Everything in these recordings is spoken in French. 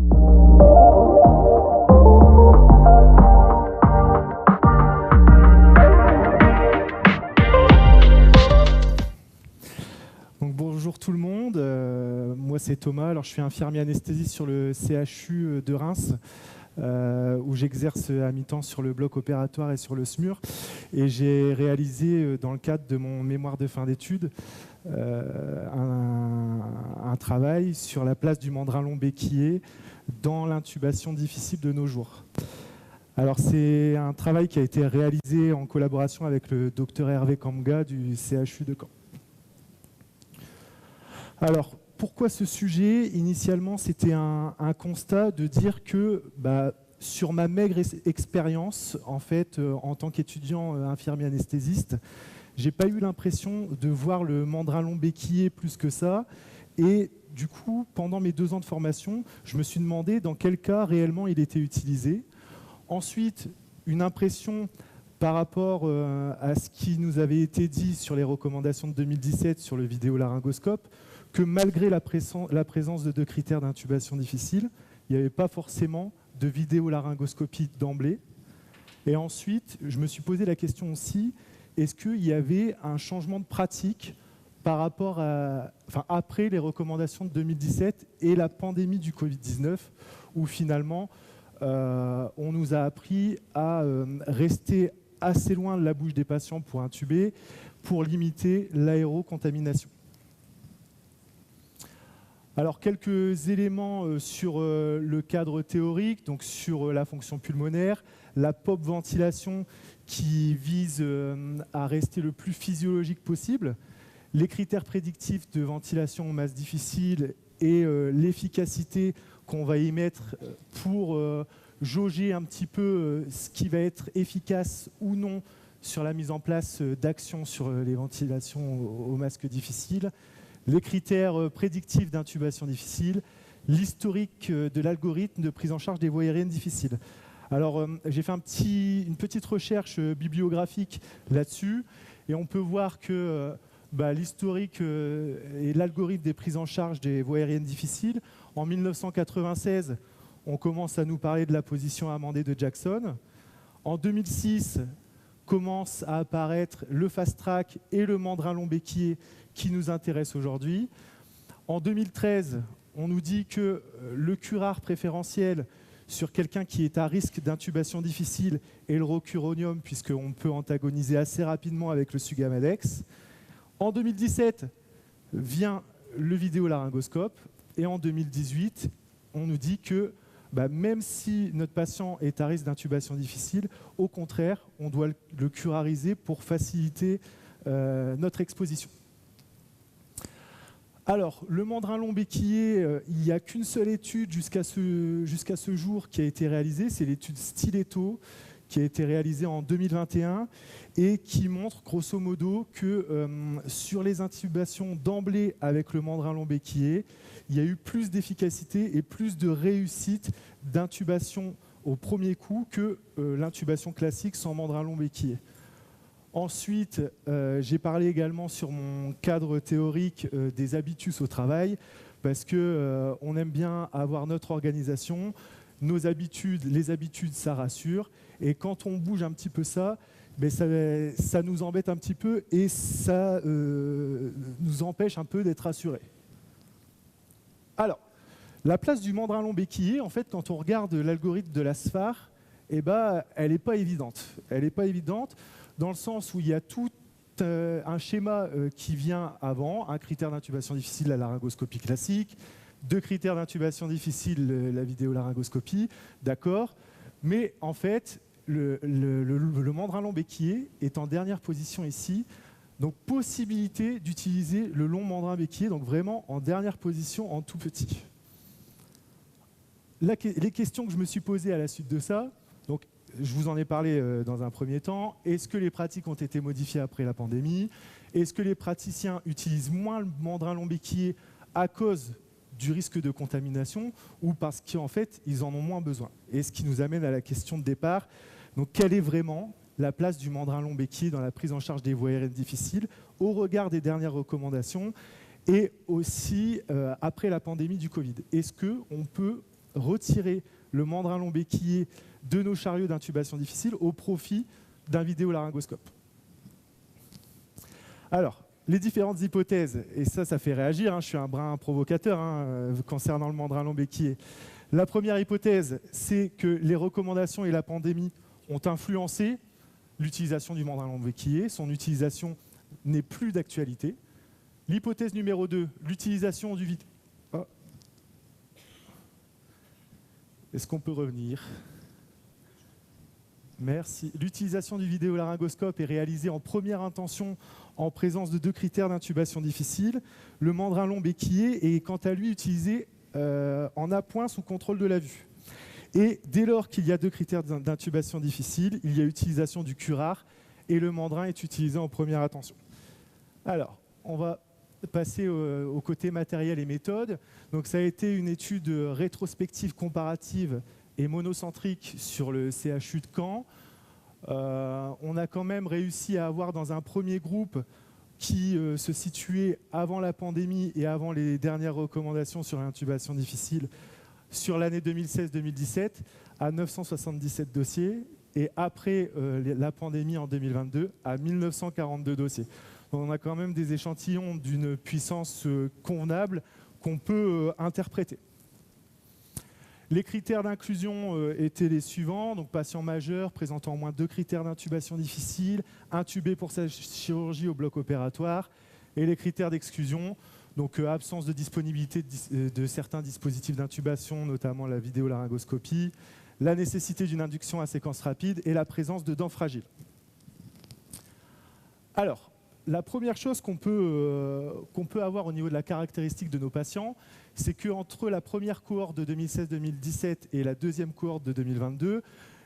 Donc, bonjour tout le monde, moi c'est Thomas, alors je suis infirmier anesthésiste sur le CHU de Reims où j'exerce à mi-temps sur le bloc opératoire et sur le SMUR, et j'ai réalisé dans le cadre de mon mémoire de fin d'études un travail sur la place du mandrin long béquillé dans l'intubation difficile de nos jours. Alors c'est un travail qui a été réalisé en collaboration avec le docteur Hervé Kamga du CHU de Caen. Alors, pourquoi ce sujet? Initialement, c'était un constat de dire que sur ma maigre expérience, en fait, en tant qu'étudiant infirmier anesthésiste, j'ai pas eu l'impression de voir le mandrin long béquillé plus que ça. Et du coup, pendant mes 2 ans de formation, je me suis demandé dans quel cas réellement il était utilisé. Ensuite, une impression par rapport à ce qui nous avait été dit sur les recommandations de 2017 sur le vidéolaryngoscope, que malgré la présence de 2 critères d'intubation difficile, il n'y avait pas forcément de vidéolaryngoscopie d'emblée. Et ensuite, je me suis posé la question aussi, est-ce qu'il y avait un changement de pratique par rapport après les recommandations de 2017 et la pandémie du Covid-19, où finalement, on nous a appris à rester assez loin de la bouche des patients pour intuber, pour limiter l'aérocontamination. Alors, quelques éléments sur le cadre théorique, donc sur la fonction pulmonaire, la POP ventilation qui vise à rester le plus physiologique possible, les critères prédictifs de ventilation en masse difficile et l'efficacité qu'on va y mettre pour jauger un petit peu ce qui va être efficace ou non sur la mise en place d'actions sur les ventilations au masque difficile, les critères prédictifs d'intubation difficile, l'historique de l'algorithme de prise en charge des voies aériennes difficiles. Alors, j'ai fait une petite recherche bibliographique là-dessus, et on peut voir que l'historique et l'algorithme des prises en charge des voies aériennes difficiles, en 1996, on commence à nous parler de la position amendée de Jackson. En 2006, commence à apparaître le fast track et le mandrin long béquillé qui nous intéresse aujourd'hui. En 2013, on nous dit que le curare préférentiel sur quelqu'un qui est à risque d'intubation difficile est le rocuronium, puisqu'on peut antagoniser assez rapidement avec le Sugamadex. En 2017, vient le vidéolaryngoscope, et en 2018, on nous dit que même si notre patient est à risque d'intubation difficile, au contraire, on doit le curariser pour faciliter notre exposition. Alors, le mandrin long béquillé, il n'y a qu'une seule étude jusqu'à ce jour qui a été réalisée, c'est l'étude Stiletto, qui a été réalisée en 2021 et qui montre grosso modo que sur les intubations d'emblée avec le mandrin long béquillé, il y a eu plus d'efficacité et plus de réussite d'intubation au premier coup que l'intubation classique sans mandrin long béquillé. Ensuite, j'ai parlé également sur mon cadre théorique des habitus au travail, parce qu'on aime bien avoir notre organisation, nos habitudes, les habitudes ça rassure, et quand on bouge un petit peu ça nous embête un petit peu et ça nous empêche un peu d'être rassurés. Alors, la place du mandrin long béquillé, en fait, quand on regarde l'algorithme de la SFAR, elle n'est pas évidente. Elle n'est pas évidente dans le sens où il y a tout un schéma qui vient avant, un critère d'intubation difficile, la laryngoscopie classique, 2 critères d'intubation difficile, la vidéolaryngoscopie, d'accord, mais en fait, le mandrin long béquillé est en dernière position ici, donc possibilité d'utiliser le long mandrin béquillé, donc vraiment en dernière position, en tout petit. Les questions que je me suis posées à la suite de ça, donc je vous en ai parlé dans un premier temps, est-ce que les pratiques ont été modifiées après la pandémie? Est-ce que les praticiens utilisent moins le mandrin long béquillé à cause du risque de contamination ou parce qu'en fait, ils en ont moins besoin? Et ce qui nous amène à la question de départ, donc quelle est vraiment la place du mandrin long béquillé dans la prise en charge des voies aériennes difficiles au regard des dernières recommandations et aussi après la pandémie du Covid? Est-ce qu'on peut retirer le mandrin long béquillé de nos chariots d'intubation difficile au profit d'un vidéolaryngoscope. Alors, les différentes hypothèses, et ça fait réagir, hein, je suis un brin provocateur concernant le mandrin long béquillé. La première hypothèse, c'est que les recommandations et la pandémie ont influencé l'utilisation du mandrin long béquillé. Son utilisation n'est plus d'actualité. L'hypothèse numéro 2, l'utilisation du vidéo. Oh. Est-ce qu'on peut revenir ? Merci. L'utilisation du vidéolaryngoscope est réalisée en première intention en présence de 2 critères d'intubation difficile. Le mandrin long béquillé est quant à lui utilisé en appoint sous contrôle de la vue. Et dès lors qu'il y a 2 critères d'intubation difficile, il y a utilisation du curare et le mandrin est utilisé en première intention. Alors, on va passer au côté matériel et méthode. Donc ça a été une étude rétrospective comparative et monocentrique sur le CHU de Caen. On a quand même réussi à avoir dans un premier groupe qui se situait avant la pandémie et avant les dernières recommandations sur l'intubation difficile sur l'année 2016-2017 à 977 dossiers et après la pandémie en 2022 à 1942 dossiers. Donc on a quand même des échantillons d'une puissance convenable qu'on peut interpréter. Les critères d'inclusion étaient les suivants, donc patient majeur présentant au moins 2 critères d'intubation difficile, intubé pour sa chirurgie au bloc opératoire, et les critères d'exclusion, donc absence de disponibilité de certains dispositifs d'intubation, notamment la vidéolaryngoscopie, la nécessité d'une induction à séquence rapide et la présence de dents fragiles. Alors, la première chose qu'on peut avoir au niveau de la caractéristique de nos patients, c'est qu'entre la première cohorte de 2016-2017 et la deuxième cohorte de 2022,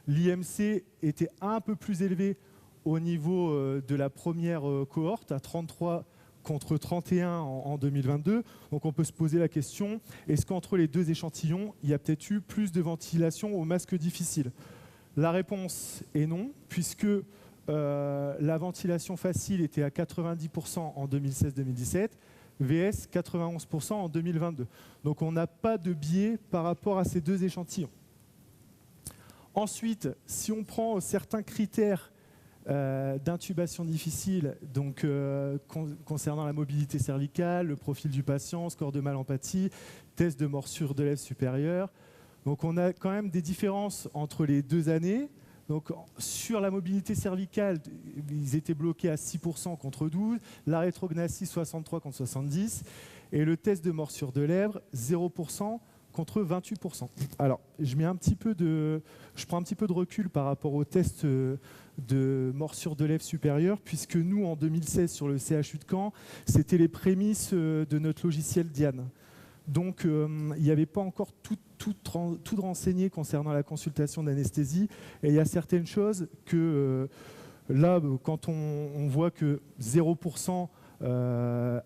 l'IMC était un peu plus élevé au niveau de la première cohorte, à 33 contre 31 en 2022. Donc on peut se poser la question, est-ce qu'entre les 2 échantillons, il y a peut-être eu plus de ventilation au masque difficile? La réponse est non, puisque la ventilation facile était à 90% en 2016-2017, VS 91% en 2022. Donc on n'a pas de biais par rapport à ces 2 échantillons. Ensuite, si on prend certains critères d'intubation difficile, donc concernant la mobilité cervicale, le profil du patient, score de mal-empathie, test de morsure de lèvres supérieure, donc on a quand même des différences entre les 2 années. Donc, sur la mobilité cervicale, ils étaient bloqués à 6% contre 12%, la rétrognathisme 63 contre 70%, et le test de morsure de lèvres 0% contre 28%. Alors, je prends un petit peu de recul par rapport au test de morsure de lèvres supérieure, puisque nous, en 2016, sur le CHU de Caen, c'était les prémices de notre logiciel Diane. Donc, il n'y avait pas encore tout renseigné concernant la consultation d'anesthésie. Et il y a certaines choses que, là, quand on voit que 0%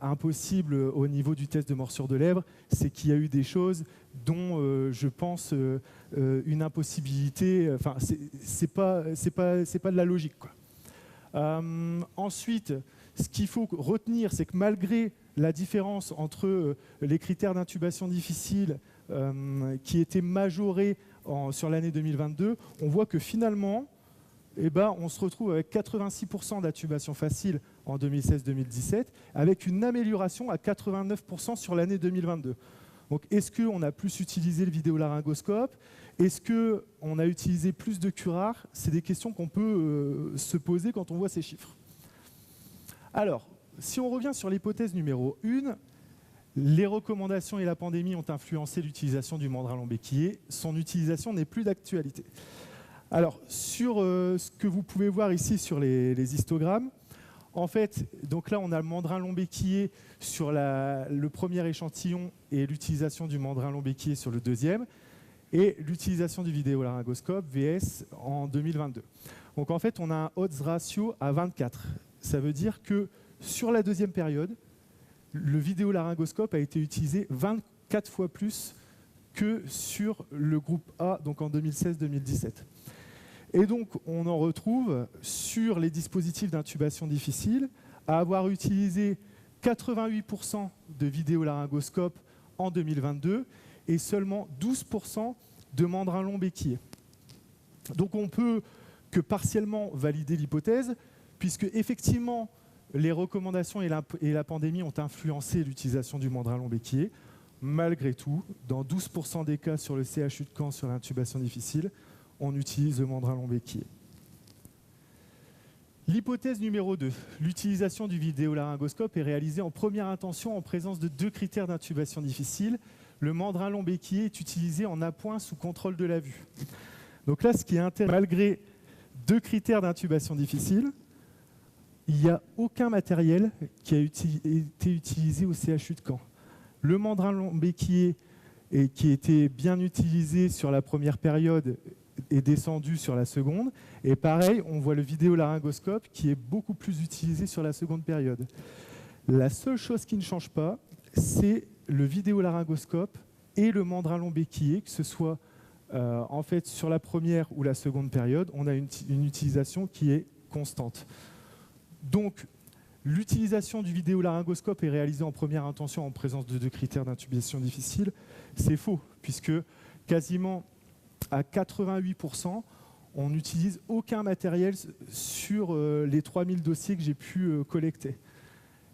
impossible au niveau du test de morsure de lèvres, c'est qu'il y a eu des choses dont je pense une impossibilité. Enfin, c'est pas de la logique, quoi. Ensuite, ce qu'il faut retenir, c'est que malgré la différence entre les critères d'intubation difficile qui étaient majorés sur l'année 2022, on voit que finalement, on se retrouve avec 86% d'intubation facile en 2016-2017, avec une amélioration à 89% sur l'année 2022. Donc, est-ce qu'on a plus utilisé le vidéolaryngoscope? Est-ce qu'on a utilisé plus de curare? C'est des questions qu'on peut se poser quand on voit ces chiffres. Alors, si on revient sur l'hypothèse numéro 1, les recommandations et la pandémie ont influencé l'utilisation du mandrin long béquillé. Son utilisation n'est plus d'actualité. Alors, sur ce que vous pouvez voir ici sur les histogrammes, en fait, donc là, on a le mandrin long béquillé sur le premier échantillon et l'utilisation du mandrin long béquillé sur le deuxième, et l'utilisation du vidéolaryngoscope VS en 2022. Donc en fait, on a un odds ratio à 24. Ça veut dire que sur la deuxième période, le vidéolaryngoscope a été utilisé 24 fois plus que sur le groupe A, donc en 2016-2017. Et donc, on en retrouve sur les dispositifs d'intubation difficile à avoir utilisé 88% de vidéolaryngoscope en 2022 et seulement 12% de mandrins longs béquillés. Donc on peut que partiellement valider l'hypothèse, puisque effectivement les recommandations et la pandémie ont influencé l'utilisation du mandrin long béquillé. Malgré tout, dans 12% des cas sur le CHU de Caen sur l'intubation difficile, on utilise le mandrin long béquillé. L'hypothèse numéro 2, l'utilisation du vidéolaryngoscope est réalisée en première intention en présence de 2 critères d'intubation difficile. Le mandrin long béquillé est utilisé en appoint sous contrôle de la vue. Donc là, ce qui est intéressant, malgré 2 critères d'intubation difficile, il n'y a aucun matériel qui a été utilisé au CHU de Caen. Le mandrin long béquillé, qui était bien utilisé sur la première période, est descendu sur la seconde. Et pareil, on voit le vidéolaryngoscope qui est beaucoup plus utilisé sur la seconde période. La seule chose qui ne change pas, c'est le vidéolaryngoscope et le mandrin long béquillé, que ce soit en fait sur la première ou la seconde période, on a une utilisation qui est constante. Donc, l'utilisation du vidéolaryngoscope est réalisée en première intention en présence de 2 critères d'intubation difficile. C'est faux, puisque quasiment à 88%, on n'utilise aucun matériel sur les 3000 dossiers que j'ai pu collecter.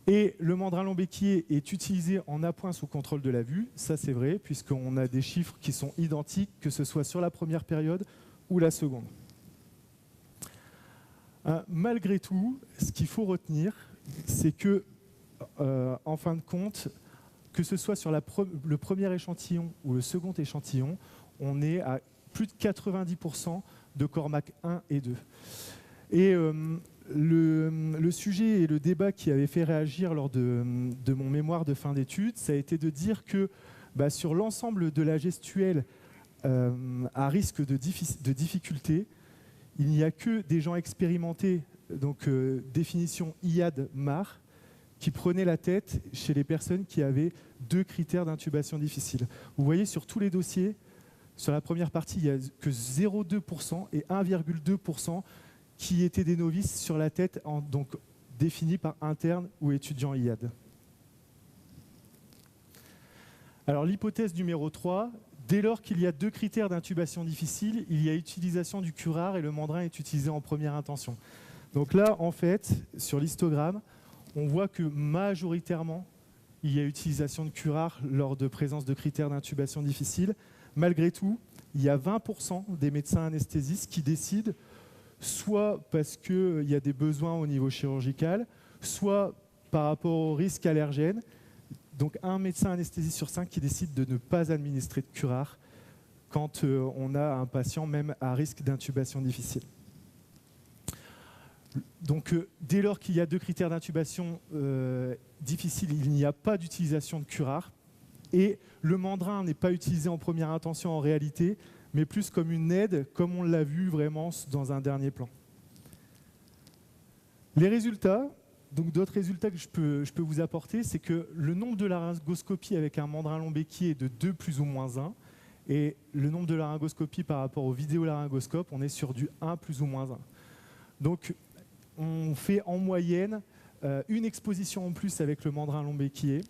Et le mandrin long béquillé est utilisé en appoint sous contrôle de la vue, ça c'est vrai, puisqu'on a des chiffres qui sont identiques, que ce soit sur la première période ou la seconde. Malgré tout, ce qu'il faut retenir, c'est que, en fin de compte, que ce soit sur le premier échantillon ou le second échantillon, on est à plus de 90% de Cormac 1 et 2. Et le sujet et le débat qui avait fait réagir lors de mon mémoire de fin d'études, ça a été de dire que sur l'ensemble de la gestuelle à risque de difficulté, il n'y a que des gens expérimentés, donc définition IAD-MAR, qui prenaient la tête chez les personnes qui avaient 2 critères d'intubation difficile. Vous voyez, sur tous les dossiers, sur la première partie, il n'y a que 0,2% et 1,2% qui étaient des novices sur la tête, donc définis par interne ou étudiant IAD. Alors l'hypothèse numéro 3, dès lors qu'il y a 2 critères d'intubation difficile, il y a utilisation du curare et le mandrin est utilisé en première intention. Donc là, en fait, sur l'histogramme, on voit que majoritairement, il y a utilisation de curare lors de présence de critères d'intubation difficile. Malgré tout, il y a 20% des médecins anesthésistes qui décident, soit parce qu'il y a des besoins au niveau chirurgical, soit par rapport au risque allergène. Donc un médecin anesthésiste sur 5 qui décide de ne pas administrer de curare quand on a un patient même à risque d'intubation difficile. Donc dès lors qu'il y a 2 critères d'intubation difficile, il n'y a pas d'utilisation de curare. Et le mandrin n'est pas utilisé en première intention en réalité, mais plus comme une aide, comme on l'a vu vraiment dans un dernier plan. Les résultats, donc d'autres résultats que je peux vous apporter, c'est que le nombre de laryngoscopies avec un mandrin long béquillé est de 2 plus ou moins 1, et le nombre de laryngoscopies par rapport au vidéolaryngoscope, on est sur du 1 plus ou moins 1. Donc on fait en moyenne une exposition en plus avec le mandrin long béquillé.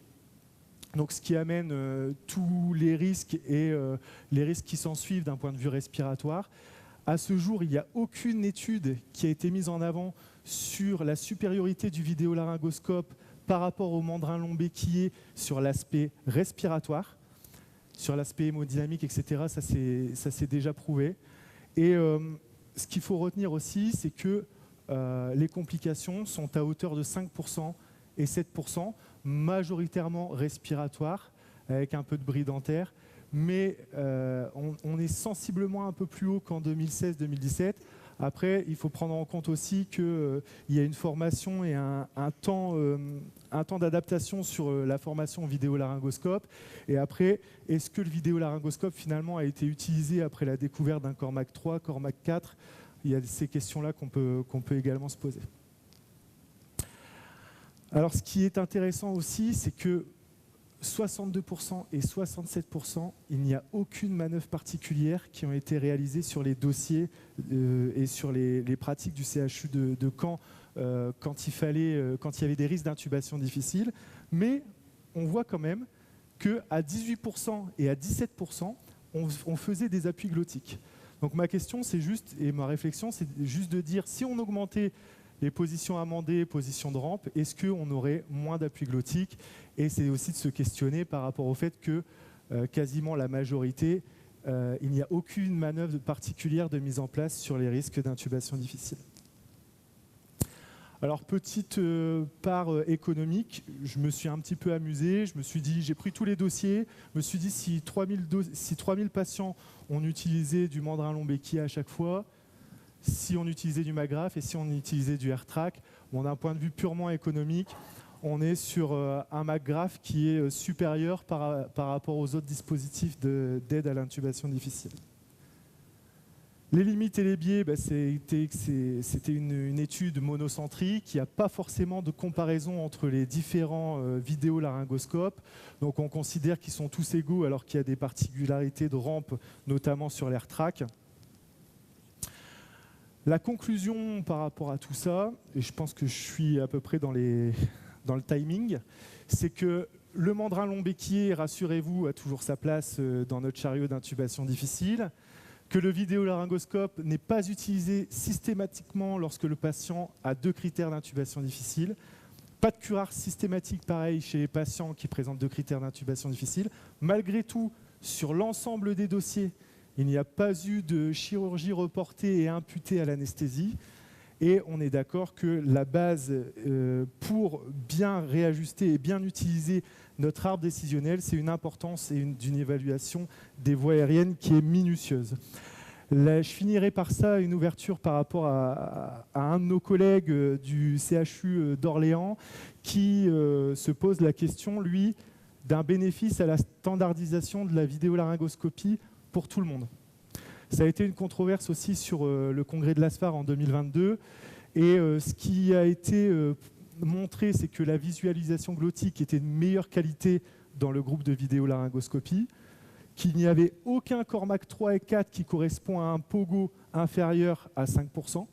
Donc, ce qui amène tous les risques et les risques qui s'en suivent d'un point de vue respiratoire. À ce jour, il n'y a aucune étude qui a été mise en avant sur la supériorité du vidéolaryngoscope par rapport au mandrin long béquillé sur l'aspect respiratoire, sur l'aspect hémodynamique, etc. Ça s'est déjà prouvé. Et ce qu'il faut retenir aussi, c'est que les complications sont à hauteur de 5% et 7%, majoritairement respiratoires, avec un peu de bris dentaire, mais on est sensiblement un peu plus haut qu'en 2016-2017. Après, il faut prendre en compte aussi qu'il y a une formation et un temps d'adaptation sur la formation vidéolaryngoscope. Et après, est-ce que le vidéolaryngoscope finalement a été utilisé après la découverte d'un Cormac 3, Cormac 4 ? Il y a ces questions-là qu'on peut également se poser. Alors, ce qui est intéressant aussi, c'est que 62% et 67%, il n'y a aucune manœuvre particulière qui ont été réalisées sur les dossiers et sur les pratiques du CHU de Caen quand il y avait des risques d'intubation difficile. Mais on voit quand même qu'à 18% et à 17%, on faisait des appuis glottiques. Donc ma question, c'est juste, et ma réflexion, c'est juste de dire, si on augmentait les positions amendées, positions de rampe, est-ce qu'on aurait moins d'appui glottique? Et c'est aussi de se questionner par rapport au fait que quasiment la majorité, il n'y a aucune manœuvre particulière de mise en place sur les risques d'intubation difficile. Alors, petite part économique, je me suis un petit peu amusé, je me suis dit, j'ai pris tous les dossiers, je me suis dit si 3000 patients ont utilisé du mandrin long-béquier à chaque fois, si on utilisait du Magraf et si on utilisait du AirTrack, bon, d'un point de vue purement économique, on est sur un Magraf qui est supérieur par rapport aux autres dispositifs d'aide à l'intubation difficile. Les limites et les biais, c'était une étude monocentrique. Il n'y a pas forcément de comparaison entre les différents vidéolaryngoscopes. Donc on considère qu'ils sont tous égaux alors qu'il y a des particularités de rampe, notamment sur l'AirTrack. La conclusion par rapport à tout ça, et je pense que je suis à peu près dans le timing, c'est que le mandrin long-béquier, rassurez-vous, a toujours sa place dans notre chariot d'intubation difficile, que le vidéolaryngoscope n'est pas utilisé systématiquement lorsque le patient a 2 critères d'intubation difficile. Pas de curare systématique pareil chez les patients qui présentent 2 critères d'intubation difficile. Malgré tout, sur l'ensemble des dossiers, il n'y a pas eu de chirurgie reportée et imputée à l'anesthésie. Et on est d'accord que la base pour bien réajuster et bien utiliser notre arbre décisionnel, c'est une importance et d'une évaluation des voies aériennes qui est minutieuse. Là, je finirai par ça, une ouverture par rapport à un de nos collègues du CHU d'Orléans qui se pose la question, lui, d'un bénéfice à la standardisation de la vidéolaryngoscopie pour tout le monde. Ça a été une controverse aussi sur le congrès de l'ASFAR en 2022. Et ce qui a été montré, c'est que la visualisation glottique était de meilleure qualité dans le groupe de vidéolaryngoscopie, qu'il n'y avait aucun Cormac 3 et 4 qui correspond à un POGO inférieur à 5%,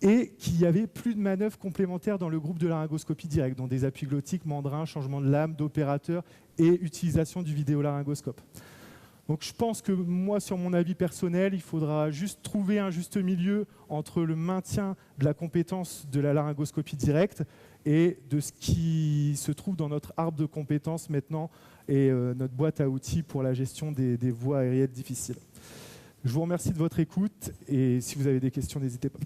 et qu'il y avait plus de manœuvres complémentaires dans le groupe de laryngoscopie directe, dont des appuis glottiques, mandrins, changement de lame, d'opérateur et utilisation du vidéolaryngoscope. Donc je pense que moi, sur mon avis personnel, il faudra juste trouver un juste milieu entre le maintien de la compétence de la laryngoscopie directe et de ce qui se trouve dans notre arbre de compétences maintenant et notre boîte à outils pour la gestion des voies aériennes difficiles. Je vous remercie de votre écoute et si vous avez des questions, n'hésitez pas.